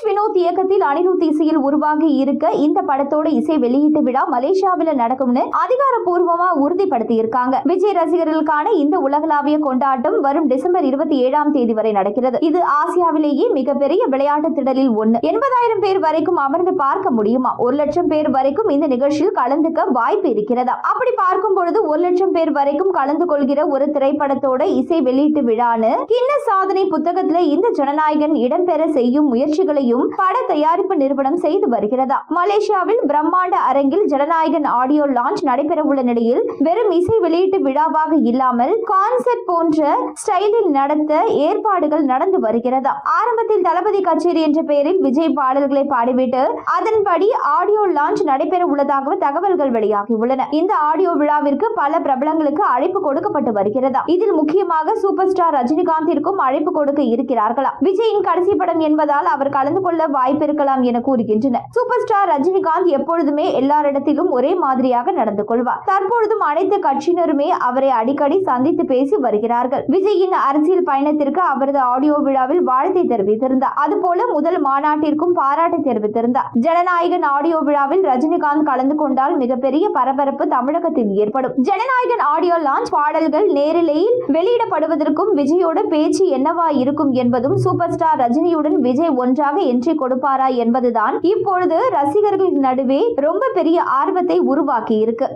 வினோத் இயக்கத்தில் அனிருத் இசையில் உருவாகி இருக்க இந்த படத்தோட இசை வெளியீட்டு விழா மலேசியாவில் நடக்கும்னு அதிகாரப்பூர்வமா உறுதிப்படுத்தி இருக்காங்க. விஜய் ரசிகர்களுக்கான இந்த உலகளாவிய கொண்டாட்டம் வரும் டிசம்பர் 27ஆம் தேதி வரை நடக்கிறது. இது ஆசியாவிலேயே மிகப்பெரிய விளையாட்டு திடலில் ஒன்று. 80,000 பேர் வரைக்கும் அமர்ந்து பார்க்க முடியுமா? 1 லட்சம் பேர் வரைக்கும் இந்த நிகழ்ச்சியில் கலந்துக்க வாய்ப்பு இருக்கிறதா? அப்படி பார்க்கும் பொழுது 1 லட்சம் பேர் வரைக்கும் கலந்து கொள்கிற ஒரு திரைப்படத்தோட இசை வெளியீட்டு விழான்னு கின்னஸ் சாதனை புத்தகத்துல இந்த ஜனநாயகன் இடம்பெற செய்யும் முயற்சிகளையும் பட தயாரிப்பு நிறுவனம் செய்து வருகிறதா. மலேசியாவில் பிரம்மாண்ட அரங்கில் ஜனநாயகன் ஆடியோ லான்ச் நடைபெற உள்ள நிலையில் வெறும் இசை வெளியீட்டு விழாவாக இல்லாமல் கான்சர்ட் போன்ற ஸ்டைலில் நடத்த ஏற்பாடுகள் நடந்து வருகிறதா. ஆரம்பத்தில் தளபதி கச்சேரி என்ற பெயரில் விஜய் பாடல்களை பாடிவிட்டு அதன்படி ஆடியோ லான்ச் நடைபெற உள்ளதாக தகவல்கள் வெளியாகி உள்ளன. இந்த ஆடியோ விழாவிற்கு பல பிரபலங்களுக்கு அழைப்பு கொடுக்கப்பட்டு வருகிறதா. இதில் முக்கியமாக சூப்பர் ஸ்டார் ரஜினிகாந்திற்கும் அழைப்பு கொடுக்க இருக்கிறார்களா. விஜயின் கடைசி படம் என்பதால் அவர் கலந்து கொள்ள வாய்ப்பு இருக்கலாம் என கூறுகின்றனர். சூப்பர் ஸ்டார் ரஜினிகாந்த் எப்பொழுதுமே எல்லாரிடத்திலும் ஒரே மாதிரியாக நடந்து கொள்வார். தற்பொழுதும் அனைத்து கட்சியினருமே அவரை அடிக்கடி சந்தித்து பேசி வருகிறார்கள். விஜயின் அரசியல் பயணத்திற்கு அவரது ஆடியோ விழாவில் வாழ்த்தை தெரிவித்திருந்தார். அதுபோல முதல் மாநாட்டிற்கும் பாராட்டு தெரிவித்திருந்தார். ஜனநாயகன் ஆடியோ விழாவில் ரஜினிகாந்த் கலந்து கொண்டால் மிகப்பெரிய பரபரப்பு தமிழகத்தில் ஏற்படும். ஜனநாயகன் ஆடியோ லான்ச் பாடல்கள் நேரிலேயில் வெளியிடப்படுவதற்கும் விஜயோட பேச்சு என்னவா இருக்கும் என்பதும் சூப்பர் ஸ்டார் ரஜினியுடன் விஜய் ஒன்றாக என்ட்ரி கொடுப்பாரா என்பதுதான் இப்பொழுது ரசிகர்கள் நடுவே ரொம்ப பெரிய ஆர்வத்தை உருவாக்கி இருக்கு.